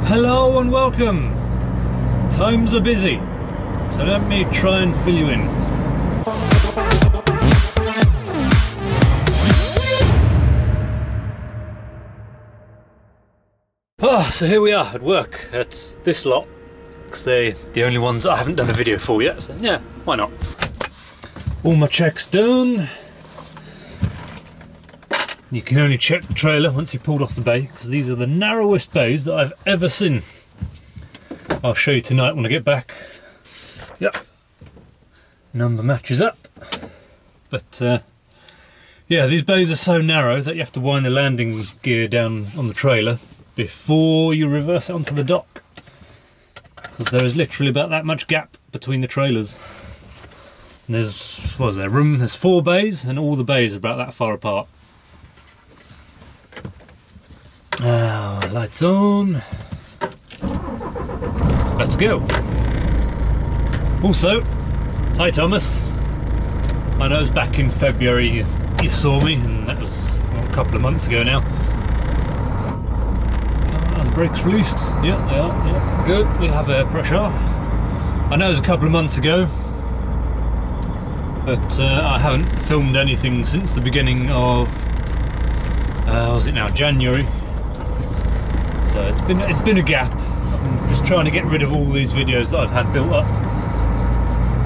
Hello and welcome. Times are busy, so let me try and fill you in. So here we are at work at this lot, because they're the only ones I haven't done a video for yet, so yeah, why not? All my checks done. You can only check the trailer once you pulled off the bay, because these are the narrowest bays that I've ever seen. I'll show you tonight when I get back. Yep, number matches up. But yeah, these bays are so narrow that you have to wind the landing gear down on the trailer before you reverse it onto the dock, because there is literally about that much gap between the trailers. And there's, what is there, room? There's 4 bays, and all the bays are about that far apart. Lights on. Let's go. Also, hi Thomas. I know it was back in February you saw me, and that was a couple of months ago now. And the brakes released. Yeah, they are. Yeah, good. We have air pressure. I know it was a couple of months ago, but I haven't filmed anything since the beginning of what was it now, January. So it's been a gap. I'm just trying to get rid of all these videos that I've had built up,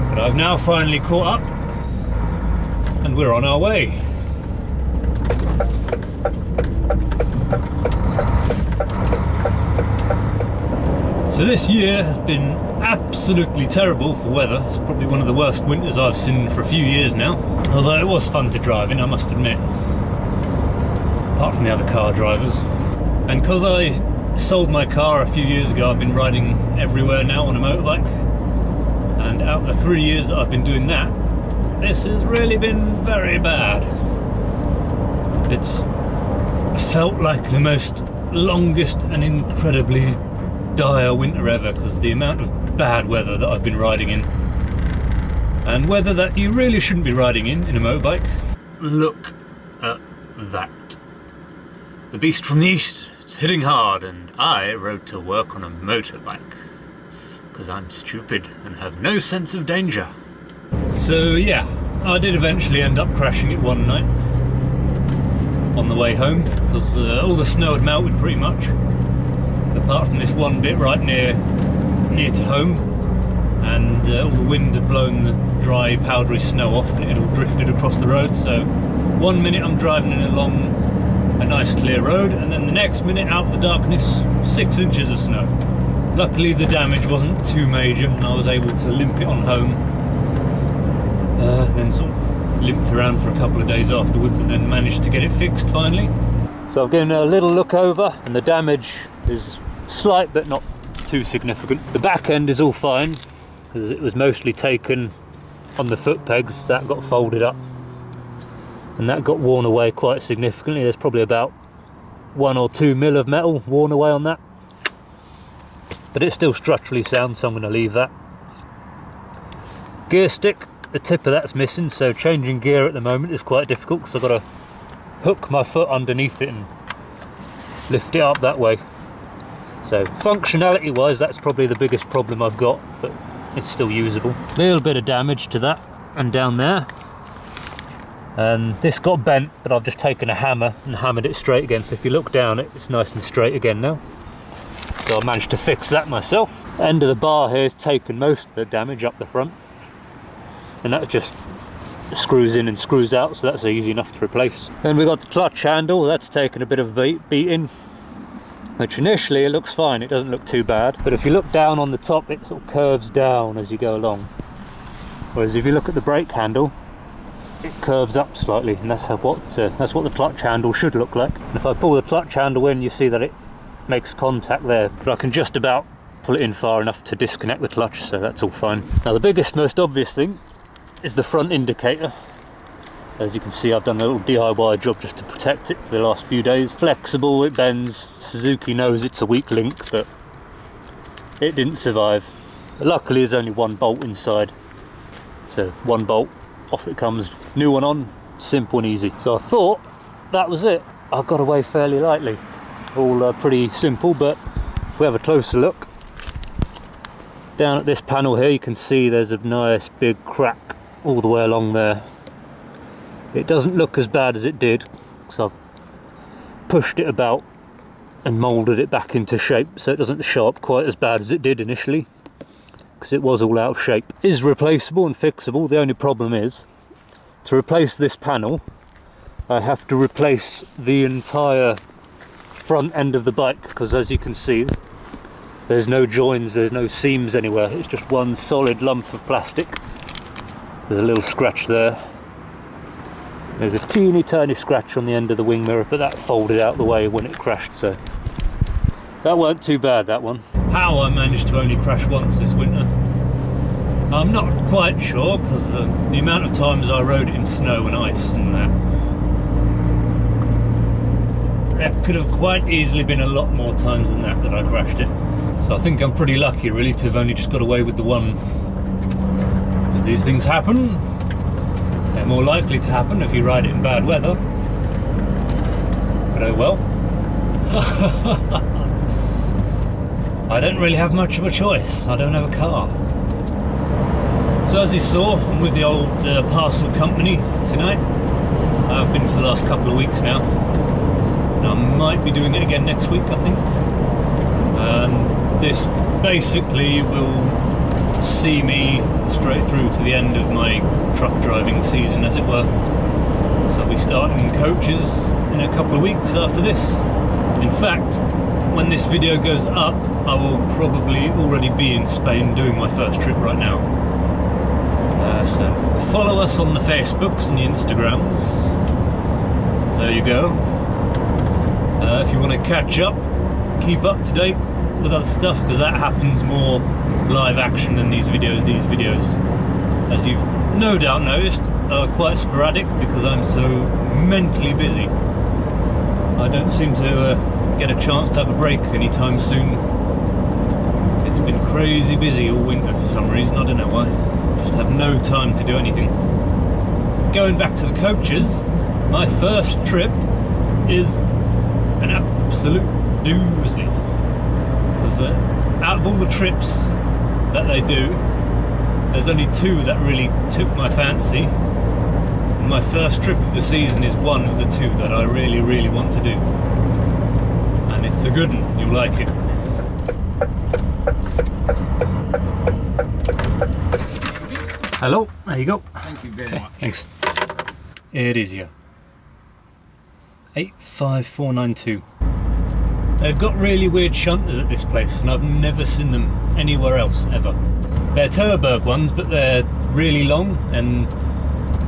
but I've now finally caught up, and we're on our way. So this year has been absolutely terrible for weather. It's probably one of the worst winters I've seen for a few years now, although it was fun to drive in, I must admit, apart from the other car drivers. And because I sold my car a few years ago, I've been riding everywhere now on a motorbike, and out of the 3 years that I've been doing that, this has really been very bad. It's felt like the most longest and incredibly dire winter ever, because the amount of bad weather that I've been riding in, and weather that you really shouldn't be riding in a motorbike. Look at that. The beast from the east. It's hitting hard, and I rode to work on a motorbike because I'm stupid and have no sense of danger. So yeah, I did eventually end up crashing it one night on the way home, because all the snow had melted pretty much, apart from this one bit right near to home, and all the wind had blown the dry powdery snow off, and it had all drifted across the road. So one minute I'm driving in along a nice clear road, and then the next minute out of the darkness, 6 inches of snow. Luckily the damage wasn't too major, and I was able to limp it on home, then sort of limped around for a couple of days afterwards, and then managed to get it fixed finally. So I've given a little look over, and the damage is slight but not too significant. The back end is all fine, because it was mostly taken on the foot pegs. That got folded up, and that got worn away quite significantly. There's probably about 1 or 2 mil of metal worn away on that, but it's still structurally sound, so I'm going to leave that. Gear stick, the tip of that's missing, so changing gear at the moment is quite difficult, because I've got to hook my foot underneath it and lift it up that way. So functionality wise, that's probably the biggest problem I've got, but it's still usable. A little bit of damage to that and down there, and this got bent, but I've just taken a hammer and hammered it straight again, so if you look down it, it's nice and straight again now. So I managed to fix that myself. The end of the bar here has taken most of the damage up the front, and that just screws in and screws out, so that's easy enough to replace. Then we got the clutch handle. That's taken a bit of a beating, which initially it looks fine, it doesn't look too bad, but if you look down on the top, it sort of curves down as you go along, whereas if you look at the brake handle, it curves up slightly, and that's what the clutch handle should look like. And if I pull the clutch handle in, you see that it makes contact there, but I can just about pull it in far enough to disconnect the clutch, so that's all fine. Now the biggest, most obvious thing is the front indicator. As you can see, I've done a little DIY job just to protect it for the last few days. Flexible, it bends. Suzuki knows it's a weak link, but it didn't survive. Luckily there's only 1 bolt inside, so 1 bolt, off it comes, new one on, simple and easy. So I thought that was it. I got away fairly lightly. All pretty simple, but If we have a closer look, down at this panel here you can see there's a nice big crack all the way along there. It doesn't look as bad as it did, so I've pushed it about and moulded it back into shape so it doesn't show up quite as bad as it did initially, because it was all out of shape. It is replaceable and fixable. The only problem is, to replace this panel I have to replace the entire front end of the bike, because as you can see there's no joins, there's no seams anywhere, it's just one solid lump of plastic. There's a little scratch there, there's a teeny tiny scratch on the end of the wing mirror, but that folded out the way when it crashed, so that weren't too bad, that one. How I managed to only crash once this winter, I'm not quite sure, because the amount of times I rode it in snow and ice and that could have quite easily been a lot more times than that I crashed it. So I think I'm pretty lucky really to have only just got away with the one. But these things happen. They're more likely to happen if you ride it in bad weather. But oh well. I don't really have much of a choice. I don't have a car. So as you saw, I'm with the old parcel company tonight. I've been for the last couple of weeks now. I might be doing it again next week, I think. This basically will see me straight through to the end of my truck driving season, as it were. So I'll be starting coaches in a couple of weeks after this. In fact, when this video goes up, I will probably already be in Spain doing my first trip right now. So follow us on the Facebooks and the Instagrams. There you go. If you want to catch up, keep up to date with other stuff, because that happens more live action than these videos. These videos, as you've no doubt noticed, are quite sporadic because I'm so mentally busy. I don't seem to get a chance to have a break anytime soon. It's been crazy busy all winter for some reason, I don't know why. Just have no time to do anything. Going back to the coaches, my first trip is an absolute doozy, because out of all the trips that they do, there's only two that really took my fancy, and my first trip of the season is one of the two that I really want to do, and it's a good one. You'll like it. Hello, there you go. Thank you very much. Thanks. It is here. 85492. They've got really weird shunters at this place, and I've never seen them anywhere else ever. They're Terberg ones, but they're really long, and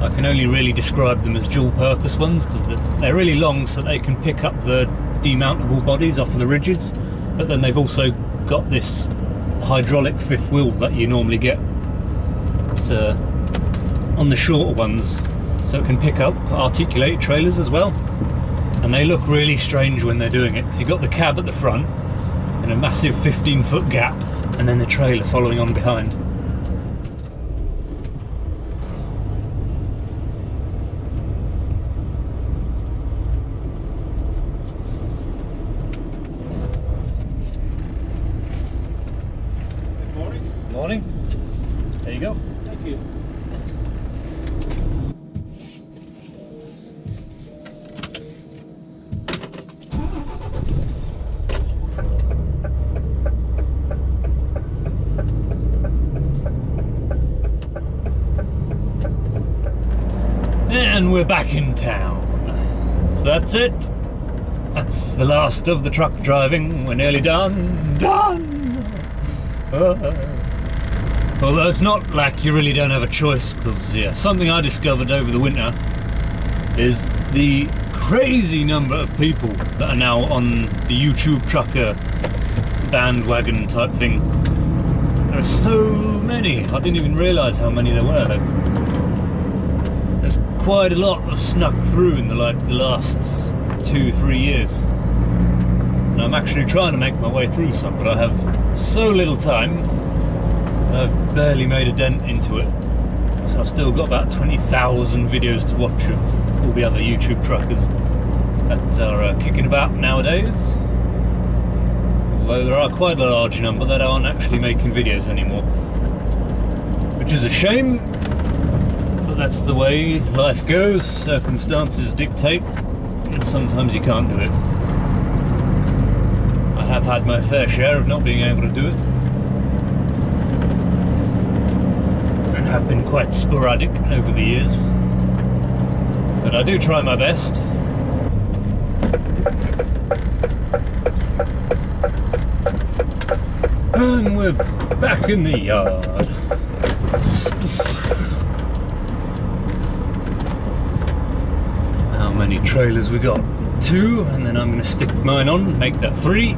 I can only really describe them as dual purpose ones, because they're really long so they can pick up the demountable bodies off of the rigids, but then they've also got this hydraulic fifth wheel that you normally get on the shorter ones, so it can pick up articulated trailers as well. And they look really strange when they're doing it, because you've got the cab at the front and a massive 15-foot gap, and then the trailer following on behind. Good morning. Morning. There you go. Thank you. And we're back in town. So that's it. That's the last of the truck driving. We're nearly done. Done! Although it's not like you really don't have a choice, because yeah, something I discovered over the winter is the crazy number of people that are now on the YouTube trucker bandwagon type thing. There are so many. I didn't even realise how many there were. There's quite a lot have snuck through in the last 2-3 years. And I'm actually trying to make my way through some, but I have so little time. I've barely made a dent into it. So I've still got about 20,000 videos to watch of all the other YouTube truckers that are kicking about nowadays. Although there are quite a large number that aren't actually making videos anymore. Which is a shame, but that's the way life goes. Circumstances dictate, and sometimes you can't do it. I have had my fair share of not being able to do it, and have been quite sporadic over the years, but I do try my best. And we're back in the yard. How many trailers we got? 2, and then I'm going to stick mine on, make that 3.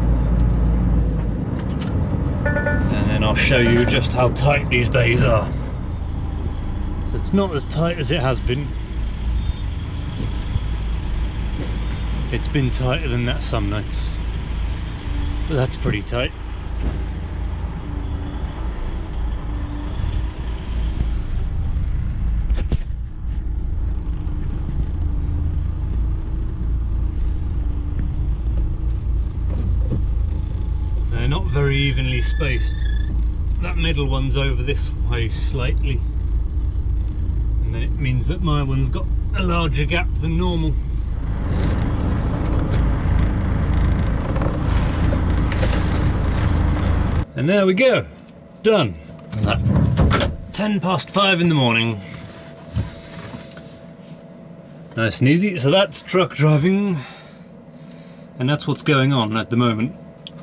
And then I'll show you just how tight these bays are. So it's not as tight as it has been. It's been tighter than that some nights, but that's pretty tight. They're not very evenly spaced. That middle one's over this way slightly, and then it means that my one's got a larger gap than normal. And there we go, done. And that 5:10 in the morning. Nice and easy. So that's truck driving, and that's what's going on at the moment.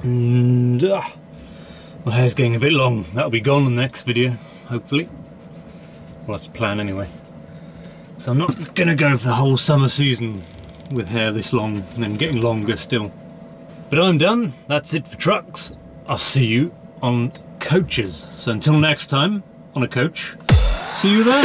And my hair's getting a bit long. That'll be gone in the next video, hopefully. Well, that's the plan anyway. So I'm not gonna go for the whole summer season with hair this long and then getting longer still. But I'm done. That's it for trucks. I'll see you on coaches. So until next time on a coach, see you then.